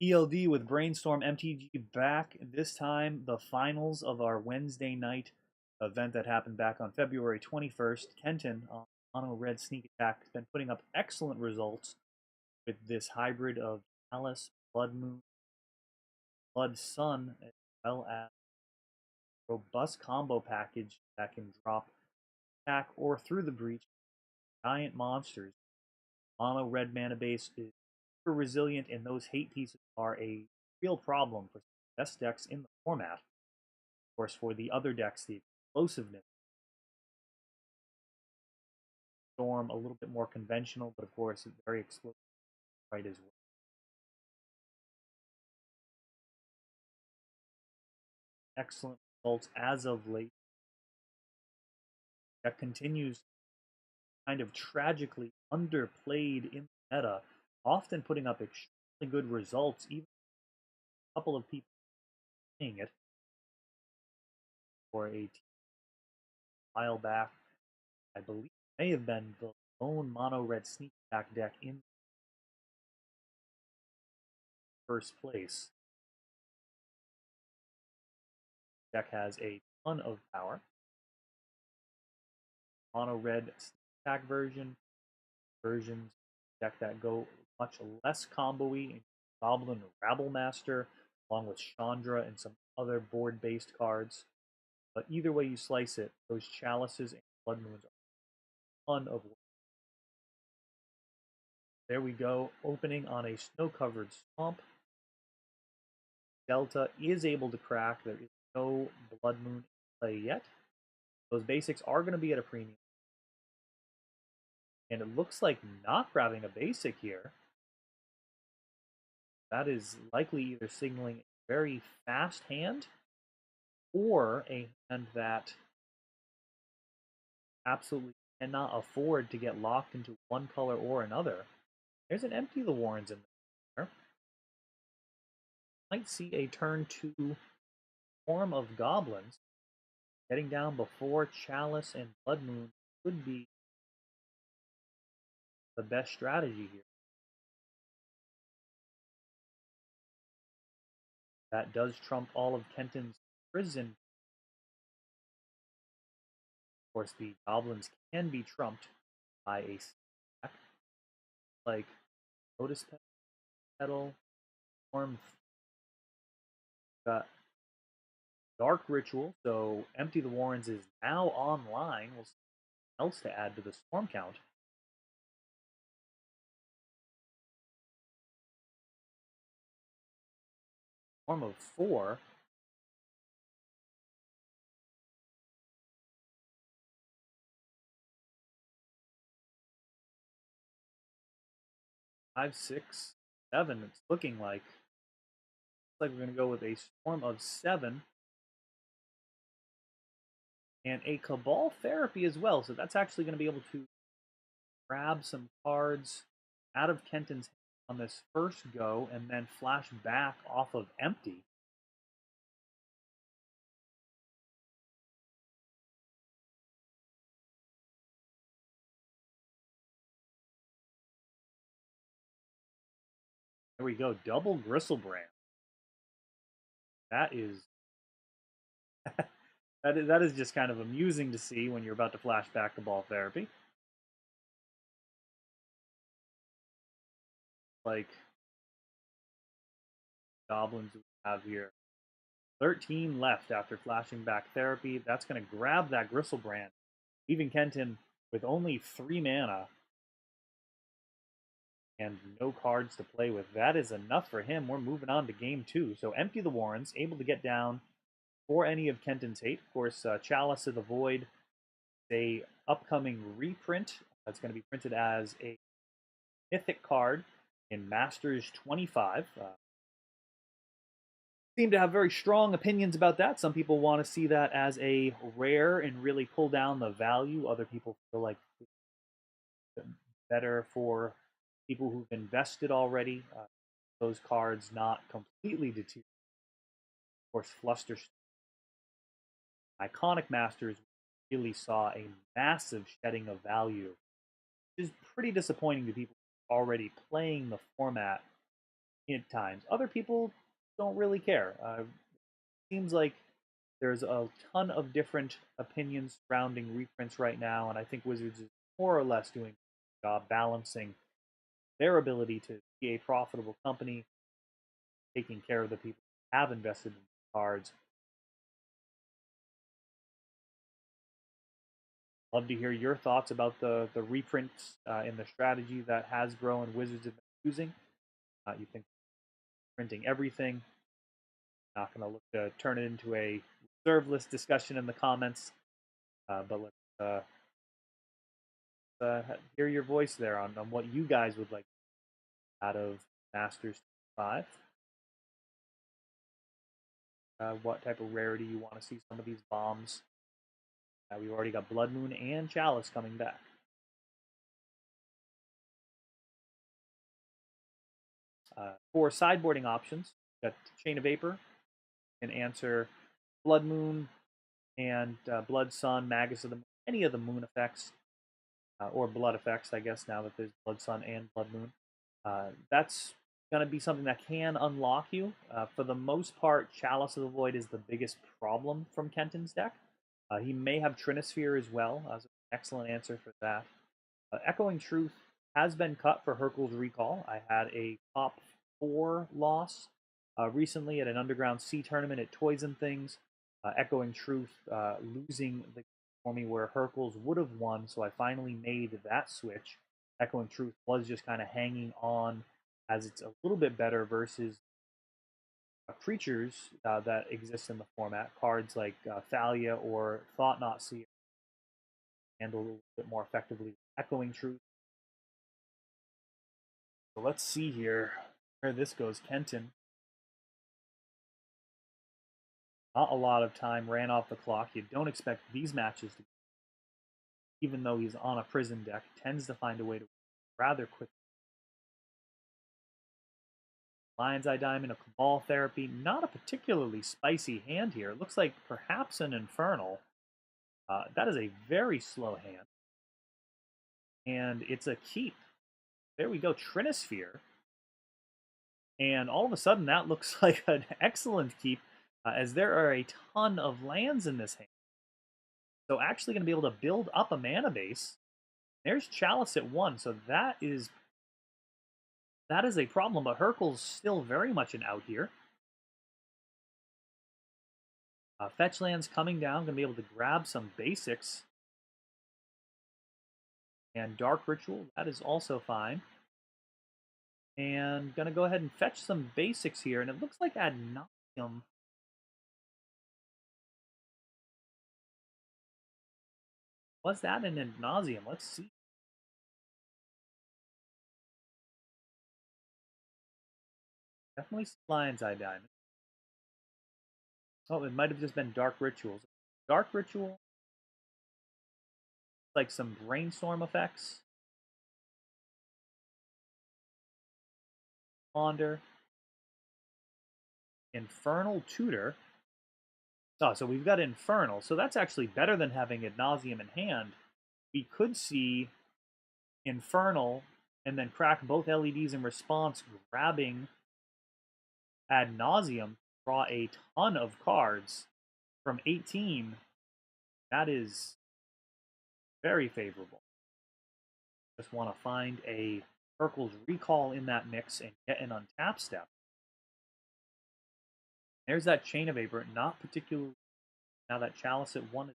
ELD with Brainstorm MTG back. This time, the finals of our Wednesday night event that happened back on February 21st. Kenton on Mono Red Sneak Attack has been putting up excellent results with this hybrid of Alice, Blood Moon, Blood Sun, as well as a robust combo package that can drop attack or through the breach giant monsters. Mono red mana base is super resilient, and those hate pieces are a real problem for the best decks in the format. Of course, for the other decks, the explosiveness, Storm a little bit more conventional, but of course, very explosive right as well. Excellent results as of late. That continues kind of tragically underplayed in the meta, often putting up extremely good results, even a couple of people playing it for a while back. I believe it may have been the lone mono red sneak attack deck in first place. Deck has a ton of power. Mono red attack versions deck that go much less combo-y, Goblin Rabble Master, along with Chandra and some other board-based cards. But either way you slice it, those Chalices and Blood Moons are a ton of work. There we go, opening on a snow-covered swamp. Delta is able to crack. There is no Blood Moon in play yet. Those basics are going to be at a premium. And it looks like not grabbing a basic here. That is likely either signaling a very fast hand or a hand that absolutely cannot afford to get locked into one color or another. There's an Empty the Warrens in there. Might see a turn 2 form of goblins. Getting down before Chalice and Blood Moon could be the best strategy here. That does trump all of Kenton's prison. Of course, the goblins can be trumped by a stack like Lotus Petal, Storm, got Dark Ritual, so Empty the Warrens is now online. We'll see what else to add to the Storm count. Storm of 4. 5, 6, 7. It's looking like. Looks like we're going to go with a Storm of 7 and a Cabal Therapy as well. So that's actually going to be able to grab some cards out of Kenton's hand on this first go and then flash back off of Empty. There we go, double Gristlebrand. That is that is just kind of amusing to see when you're about to flash back Cabal Therapy. Like goblins we have here. 13 left after flashing back Therapy. That's going to grab that Gristlebrand, leaving Kenton with only 3 mana and no cards to play with. That is enough for him. We're moving on to game 2. So Empty the Warrens, able to get down for any of Kenton's hate. Of course, Chalice of the Void, a upcoming reprint that's going to be printed as a mythic card in Masters 25. Seem to have very strong opinions about that. Some people want to see that as a rare and really pull down the value. Other people feel like it's better for people who've invested already. Those cards not completely deteriorate. Of course, Flusterstorm. Iconic Masters really saw a massive shedding of value, which is pretty disappointing to people already playing the format at times. Other people don't really care. Seems like there's a ton of different opinions surrounding reprints right now, and I think Wizards is more or less doing a job balancing their ability to be a profitable company, taking care of the people who have invested in cards. Love to hear your thoughts about the reprints in the strategy that Hasbro and Wizards have been using. You think printing everything? Not going to look to turn it into a reserve list discussion in the comments, but let's hear your voice there on what you guys would like out of Masters 5. What type of rarity you want to see some of these bombs. We've already got Blood Moon and Chalice coming back. For sideboarding options, got Chain of Vapor, can answer Blood Moon and Blood Sun, Magus of the Moon, any of the Moon effects, or Blood effects, I guess, now that there's Blood Sun and Blood Moon. That's going to be something that can unlock you. For the most part, Chalice of the Void is the biggest problem from Kenton's deck. He may have Trinisphere as well, as an excellent answer for that. Echoing Truth has been cut for Hurkyl's Recall. I had a top 4 loss recently at an Underground Sea tournament at Toys and Things. Echoing Truth losing the for me where Hurkyl's would have won, so I finally made that switch. Echoing Truth was just kind of hanging on as it's a little bit better versus creatures that exist in the format. Cards like Thalia or Thought Not Seer handle a little bit more effectively. Echoing Truth. So let's see here where this goes. Kenton. Not a lot of time ran off the clock. You don't expect these matches to, even though he's on a prison deck, tends to find a way to rather quickly. Lion's Eye Diamond, a Cabal Therapy, not a particularly spicy hand here. It looks like perhaps an Infernal. That is a very slow hand. And it's a keep. There we go, Trinisphere. And all of a sudden that looks like an excellent keep, as there are a ton of lands in this hand. So actually going to be able to build up a mana base. There's Chalice at 1, so that is a problem, but Hurkyl's still very much an out here. Fetch lands coming down, going to be able to grab some basics. And Dark Ritual, that is also fine. And going to go ahead and fetch some basics here, and it looks like Ad Nauseam. Was that an Ad Nauseam? Let's see. Definitely Lion's Eye Diamond. Oh, it might have just been Dark Rituals. Dark Ritual, like some Brainstorm effects. Ponder. Infernal Tutor. Oh, so we've got Infernal. So that's actually better than having Ad Nauseam in hand. We could see Infernal and then crack both LEDs in response, grabbing Ad Nauseam, draw a ton of cards from 18. That is very favorable. Just want to find a Hurkyl's Recall in that mix and get an untap step. There's that Chain of Vapor, not particularly. Now that Chalice at 1 is.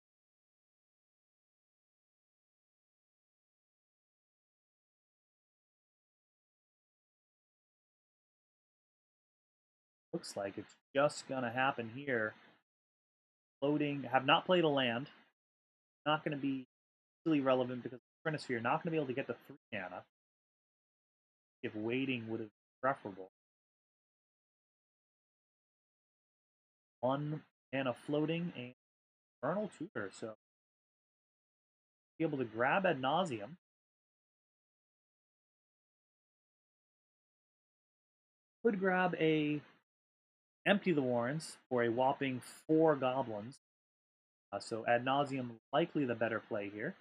Looks like it's just going to happen here. Floating, have not played a land. Not going to be really relevant because Trinisphere not going to be able to get the 3 mana. If waiting would have been preferable. 1 mana floating and Infernal Tutor, so be able to grab Ad Nauseam. Could grab a Empty the Warrens for a whopping 4 goblins. So Ad Nauseam likely the better play here.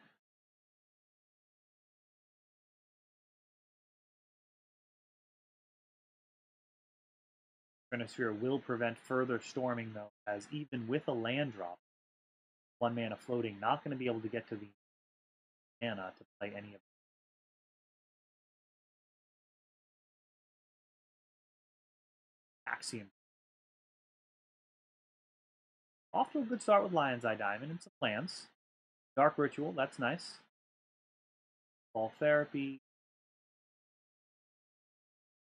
Trinisphere will prevent further storming, though, as even with a land drop, 1 mana floating, not going to be able to get to the mana to play any of Gitaxian. Off to a good start with Lion's Eye Diamond and some lands. Dark Ritual, that's nice. Cabal Therapy.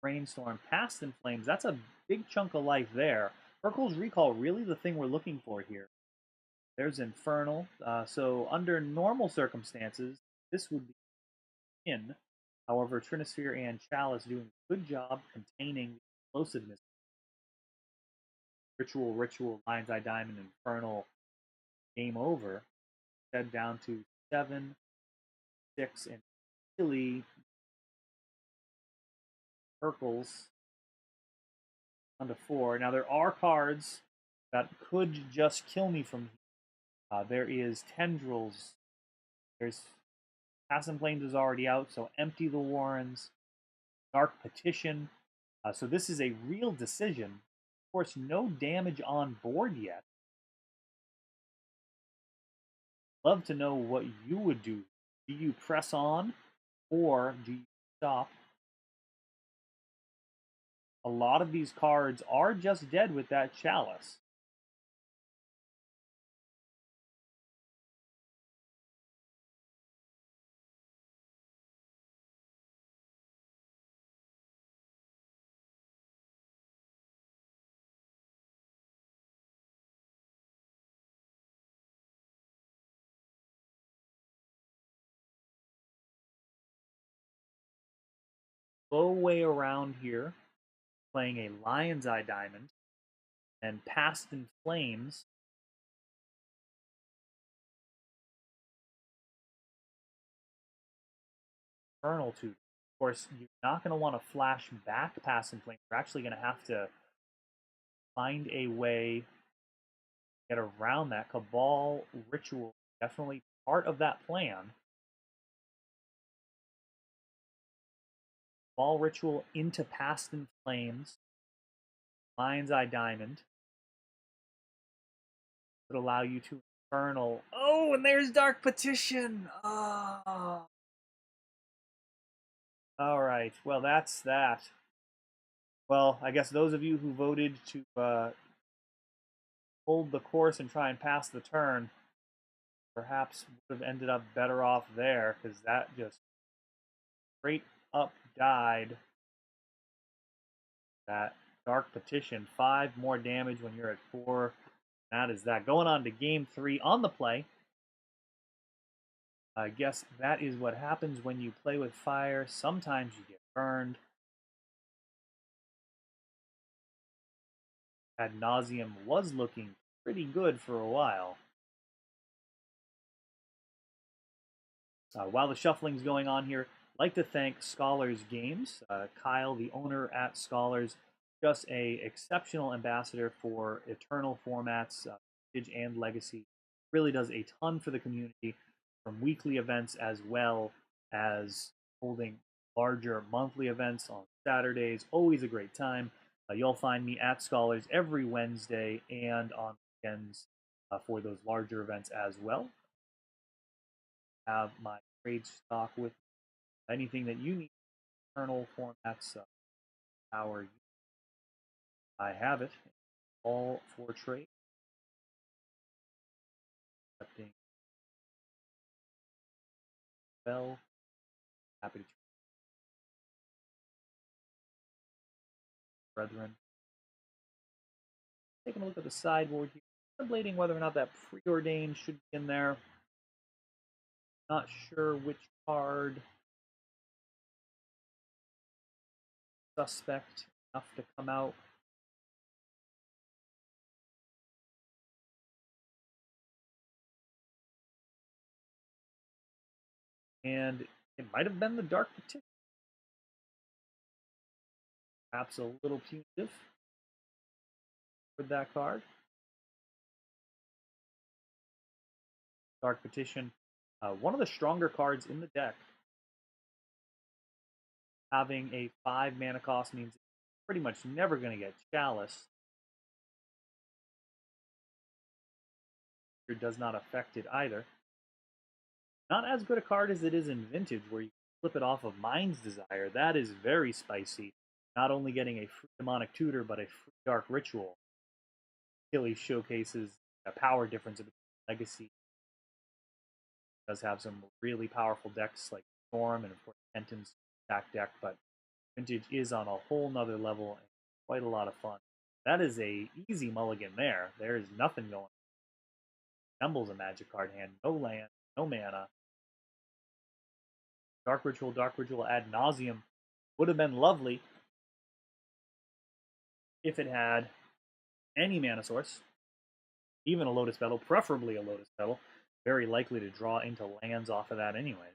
Brainstorm, Past in Flames, that's a big chunk of life there. Hurkyl's Recall, really the thing we're looking for here. There's Infernal. So under normal circumstances, this would be in. However, Trinisphere and Chalice doing a good job containing the explosiveness. Ritual, Lion's Eye Diamond, Infernal, game over. Head down to 7, 6, and really Hurkyl's onto 4. Now there are cards that could just kill me from here. There is Tendrils. There's Past in Flames is already out, so empty the Warrens. Dark Petition. So this is a real decision. Of course, no damage on board yet. Love to know what you would do. Do you press on or do you stop? A lot of these cards are just dead with that Chalice. Slow way around here, playing a Lion's Eye Diamond and Past in Flames. Infernal Tutor. Of course, you're not going to want to flash back Past in Flames. You're actually going to have to find a way to get around that. Cabal Ritual, definitely part of that plan. Cabal Ritual into Past in Flames. Lion's Eye Diamond would allow you to Infernal. Oh, and there's Dark Petition. Oh. All right. Well, that's that. Well, I guess those of you who voted to hold the course and try and pass the turn perhaps would have ended up better off there, because that just straight up died. That Dark Petition, 5 more damage when you're at 4. That is that. Going on to game 3 on the play. I guess that is what happens when you play with fire. Sometimes you get burned. Ad Nauseam was looking pretty good for a while. While the shuffling's going on here, I'd like to thank Scholars Games. Kyle, the owner at Scholars, just a exceptional ambassador for Eternal formats, Vintage and Legacy. Really does a ton for the community, from weekly events as well as holding larger monthly events on Saturdays. Always a great time. You'll find me at Scholars every Wednesday and on weekends for those larger events as well. Have my trade stock with anything that you need. Eternal formats, power. I have it all for trade. Accepting well. Happy to trade. Brethren. Taking a look at the sideboard here. Contemplating whether or not that Preordain should be in there. Not sure which card. Suspect enough to come out. And it might have been the Dark Petition. Perhaps a little punitive with that card. Dark Petition, one of the stronger cards in the deck. Having a 5 mana cost means it's pretty much never going to get Chalice. It does not affect it either. Not as good a card as it is in Vintage, where you flip it off of Mind's Desire. That is very spicy. Not only getting a free Demonic Tutor, but a free Dark Ritual. Really showcases a power difference between Legacy. It does have some really powerful decks like Storm and of course Kenton's back deck, but Vintage is on a whole nother level and quite a lot of fun. That is a easy mulligan there. There is nothing going on. Resembles a Magic card hand. No land, no mana. Dark Ritual, Ad Nauseam would have been lovely if it had any mana source, even a Lotus Petal, preferably a Lotus Petal. Very likely to draw into lands off of that anyways.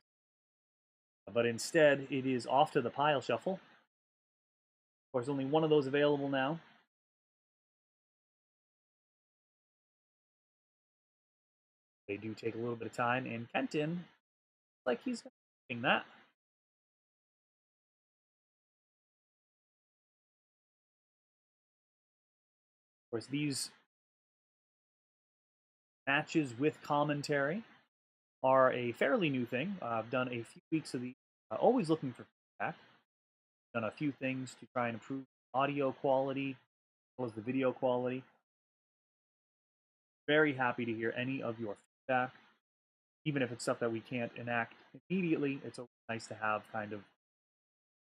But instead, it is off to the pile shuffle. Of course, only one of those available now. They do take a little bit of time, and Kenton, like he's doing that. Of course, these matches with commentary are a fairly new thing. I've done a few weeks of these, always looking for feedback. Done a few things to try and improve audio quality as well as the video quality. Very happy to hear any of your feedback, even if it's stuff that we can't enact immediately. It's always nice to have kind of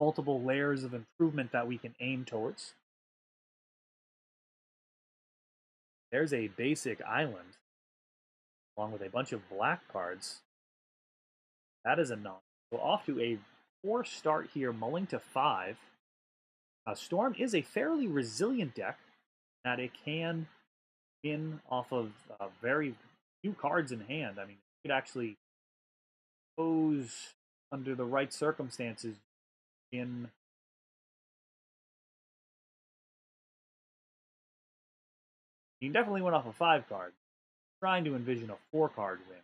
multiple layers of improvement that we can aim towards. There's a basic island, along with a bunch of black cards. That is a non. So off to a poor start here, mulling to 5. Storm is a fairly resilient deck that it can win off of very few cards in hand. I mean, it could actually pose under the right circumstances in you can definitely win off a 5 card. Trying to envision a 4 card win.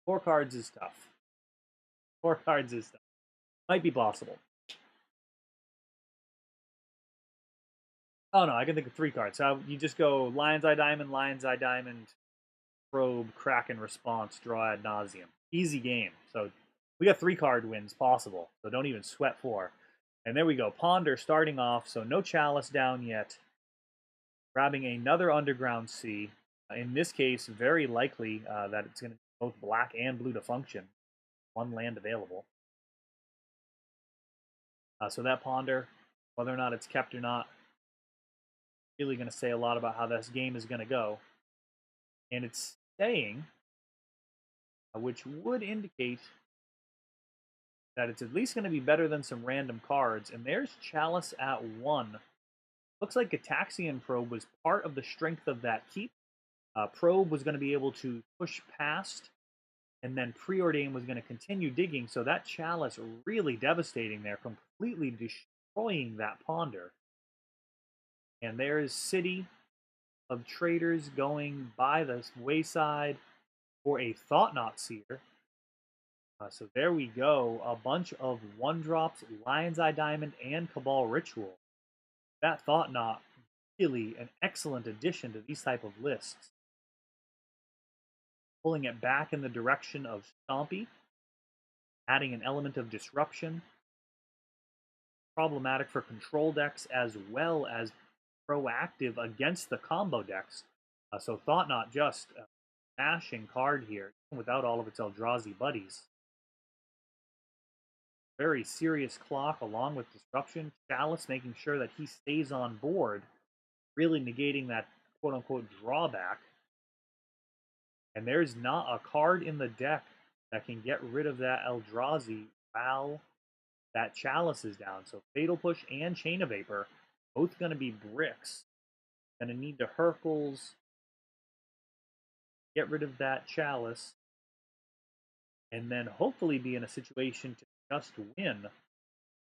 Four cards is tough. 4 cards is tough. Might be possible. Oh no, I can think of 3 cards. So you just go Lion's Eye Diamond, Probe, Kraken Response, draw Ad Nauseam. Easy game. So we got 3 card wins possible. So don't even sweat 4. And there we go. Ponder starting off. So no Chalice down yet. Grabbing another Underground Sea. In this case, very likely that it's going to be both black and blue to function. 1 land available. So that Ponder, whether or not it's kept or not, really going to say a lot about how this game is going to go. And it's staying, which would indicate that it's at least going to be better than some random cards. And there's Chalice at 1. Looks like Gitaxian Probe was part of the strength of that keep. Probe was going to be able to push past, and then Preordain was going to continue digging. So that Chalice really devastating there, completely destroying that Ponder. And there's City of Traders going by the wayside for a Thought-Knot Seer. So there we go. A bunch of 1-drops, Lion's Eye Diamond, and Cabal Ritual. That Thought-Knot, really an excellent addition to these type of lists. Pulling it back in the direction of Stompy, adding an element of disruption. Problematic for control decks as well as proactive against the combo decks. So Thought-Knot just a smashing card here, even without all of its Eldrazi buddies. Very serious clock along with disruption. Chalice making sure that he stays on board, really negating that quote-unquote drawback. And there's not a card in the deck that can get rid of that Eldrazi while that Chalice is down. So Fatal Push and Chain of Vapor, both going to be bricks. Going to need to Hurkyls, get rid of that Chalice, and then hopefully be in a situation to just win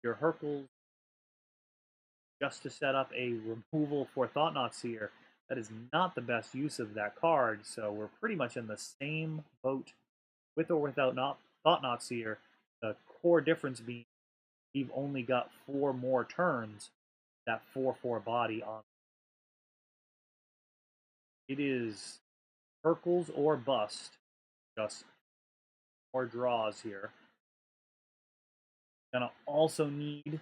your Hurkyls just to set up a removal for Thought-Knot Seer. That is not the best use of that card, so we're pretty much in the same boat with or without Thought-Knot Seer. The core difference being we've only got 4 more turns that 4/4 body on. It is Hurkyls or bust. Just more draws here. Gonna also need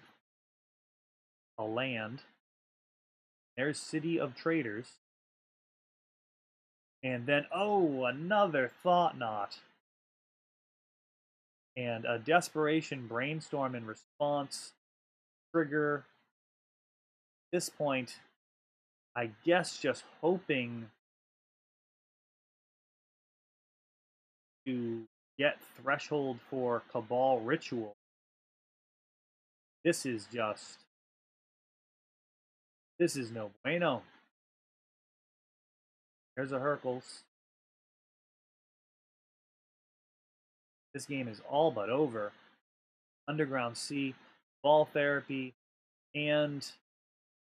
a land. There's City of Traders. And then, oh, another Thought Knot. And a Desperation Brainstorm in response. Trigger. At this point, I guess just hoping to get Threshold for Cabal Ritual. This is no bueno. There's a Hurkyls. This game is all but over. Underground Sea, Cabal Therapy, and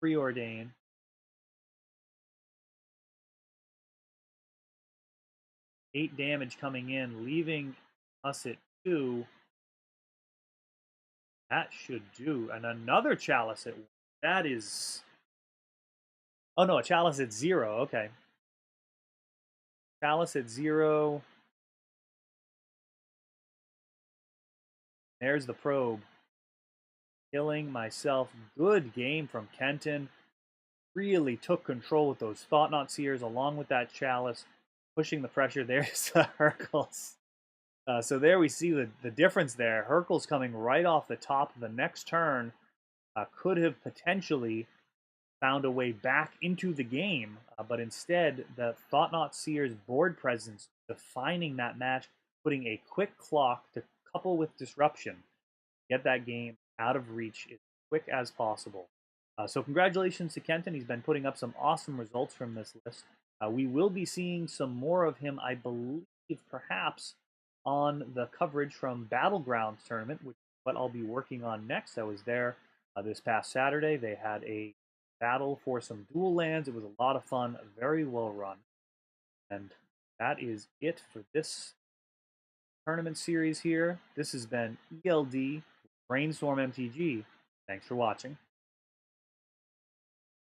Preordain. 8 damage coming in, leaving us at 2. That should do. And another Chalice at 1. That is... Oh no, a Chalice at 0. Okay. Chalice at 0. There's the Probe. Killing myself. Good game from Kenton. Really took control with those Thought Knot Seers along with that Chalice. Pushing the pressure. There's the Hurkyls. So there we see the difference there. Hurkyls coming right off the top of the next turn. Could have potentially found a way back into the game. But instead, the Thought Knot Seer's board presence defining that match. Putting a quick clock to couple with disruption. Get that game out of reach as quick as possible. So congratulations to Kenton. He's been putting up some awesome results from this list. We will be seeing some more of him, I believe, perhaps on the coverage from Battlegrounds tournament, which is what I'll be working on next. I was there this past Saturday. They had a battle for some dual lands. It was a lot of fun, very well run. And that is it for this tournament series here. This has been ELD Brainstorm MTG. Thanks for watching.